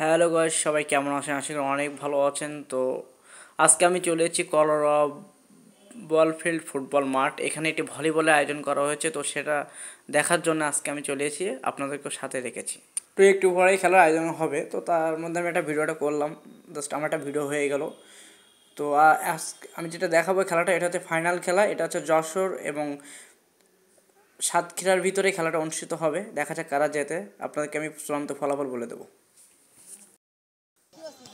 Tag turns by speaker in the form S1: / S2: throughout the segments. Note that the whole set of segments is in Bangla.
S1: হ্যালো গাইস, সবাই কেমন আছেন? আশা করি অনেক ভালো আছেন। তো আজকে আমি চলে এসেছি কলোরা বলফিল্ড ফুটবল মাঠ। এখানে একটি ভলিবলের আয়োজন করা হয়েছে, তো সেটা দেখার জন্য আজকে আমি চলে এসেছি, আপনাদেরকে সাথে রেখেছি। তো একটু পরেই খেলার আয়োজন হবে, তো তার মধ্যে আমি একটা ভিডিওটা করলাম, জাস্ট আমার একটা ভিডিও হয়ে গেল। তো আমি যেটা দেখাবো খেলাটা, এটা হচ্ছে ফাইনাল খেলা। এটা হচ্ছে যশোর এবং সাতক্ষীরার ভিতরে খেলাটা অনুষ্ঠিত হবে। দেখা যাক কারা জেতে, আপনাদেরকে আমি চূড়ান্ত ফলাফল বলে দেবো।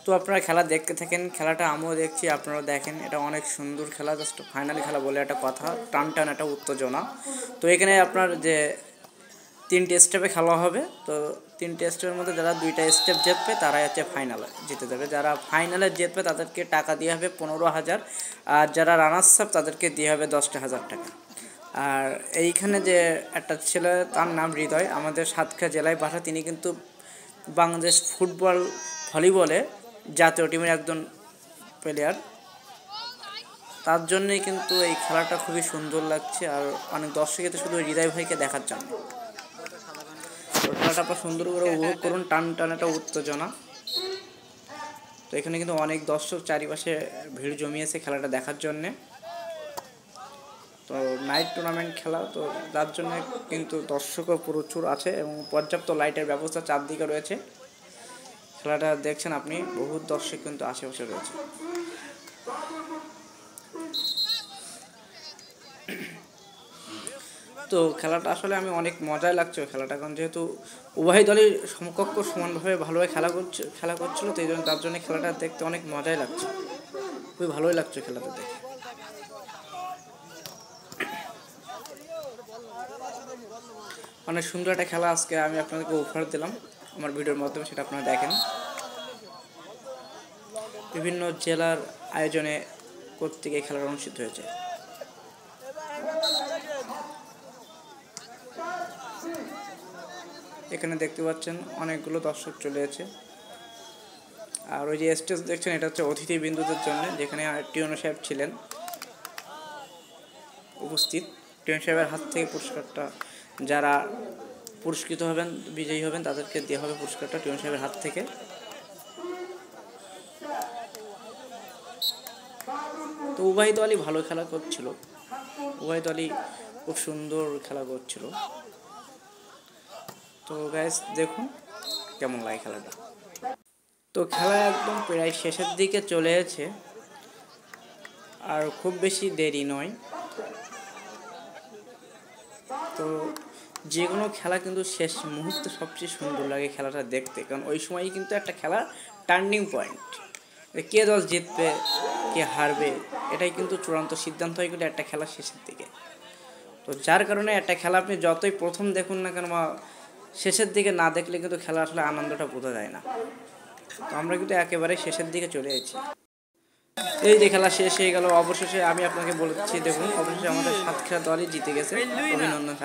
S1: তো আপনারা খেলা দেখতে থাকেন, খেলাটা আমিও দেখছি, আপনারা দেখেন। এটা অনেক সুন্দর খেলা, জাস্ট ফাইনাল খেলা বলে একটা কথা, টান টান একটা উত্তেজনা। তো এখানে আপনার যে 3টে স্টেপে খেলা হবে, তো 3টে স্টেপের মধ্যে যারা 2টা স্টেপ জিতবে তারাই হচ্ছে ফাইনালে জিতে যাবে। যারা ফাইনালে জিতবে তাদেরকে টাকা দিয়ে হবে 15,000, আর যারা রানার্স আপ তাদেরকে দিয়ে হবে 10,000 টাকা। আর এইখানে যে একটা ছেলে, তার নাম হৃদয়, আমাদের সাতক্ষীরা জেলায় বাসা। তিনি কিন্তু বাংলাদেশ ফুটবল ভলিবলে জাতীয় টিমের একজন প্লেয়ার। তার জন্যই কিন্তু এই খেলাটা খুবই সুন্দর লাগছে, আর অনেক দর্শক তো শুধু হৃদয় ভাইকে দেখার জন্য। তো খেলাটা আপনার সুন্দর করে উপভোগ করুন, টান টান একটা উত্তেজনা। তো এখানে কিন্তু অনেক দর্শক চারিপাশে ভিড় জমিয়েছে খেলাটা দেখার জন্যে। তো নাইট টুর্নামেন্ট খেলা, তো যার জন্য কিন্তু দর্শকও প্রচুর আছে এবং পর্যাপ্ত লাইটের ব্যবস্থা চারদিকে রয়েছে। খেলাটা দেখছেন আপনি, বহুত দর্শক কিন্তু আশেপাশে রয়েছে। তো খেলাটা আসলে আমি অনেক মজাই লাগছে খেলাটা, কারণ যেহেতু উভয় দলই সমকক্ষ সমানভাবে ভালোভাবে খেলা করছিল, তো এই জন্য তার জন্য খেলাটা দেখতে অনেক মজাই লাগছে, খুবই ভালোই লাগছে খেলাটা দেখে। অনেক সুন্দর একটা খেলা আজকে আমি আপনাদেরকে উপহার দিলাম আমার ভিডিওর মাধ্যমে, সেটা আপনারা দেখেন। বিভিন্ন জেলার আয়োজনে কর্তৃক এই খেলাটা অনুষ্ঠিত হয়েছে। এখানে দেখতে পাচ্ছেন অনেকগুলো দর্শক চলে আছে। আর ওই যে স্টেজ দেখছেন, এটা হচ্ছে অতিথি বিন্দুদের জন্য, যেখানে টিউনো সাহেব ছিলেন উপস্থিত। টিউনো সাহেবের হাত থেকে পুরস্কারটা, যারা পুরস্কৃত হবেন, বিজয়ী হবেন, তাদেরকে দেওয়া হবে পুরস্কারটা টিউনো সাহেবের হাত থেকে। তো উভয় দলই ভালো খেলা করছিল, উভয় দলই খুব সুন্দর খেলা করছিল। তো গাইস দেখুন কেমন লাগে খেলাটা। তো খেলা একদম প্রায় শেষের দিকে চলে এসেছে, আর খুব বেশি দেরি নয়। তো যে কোনো খেলা কিন্তু শেষ মুহূর্তে সবচেয়ে সুন্দর লাগে খেলাটা দেখতে, কারণ ওই সময়ই কিন্তু একটা খেলার টার্নিং পয়েন্ট। কে দল জিতবে কে হারবে এটাই কিন্তু চূড়ান্ত সিদ্ধান্ত হয় কিন্তু একটা খেলার শেষের দিকে। তো যার কারণে একটা খেলা আপনি যতই প্রথম দেখুন না কেন বা শেষের দিকে না দেখলে কিন্তু খেলা আসলে আনন্দটা বোঝা যায় না। তো আমরা কিন্তু একেবারে শেষের দিকে চলে এসেছি। এই যে খেলা শেষ হয়ে গেল, অবশেষে আমি আপনাকে বলেছি, দেখুন অবশেষে আমাদের সাতক্ষীরা দলই জিতে গেছে। অভিনন্দন।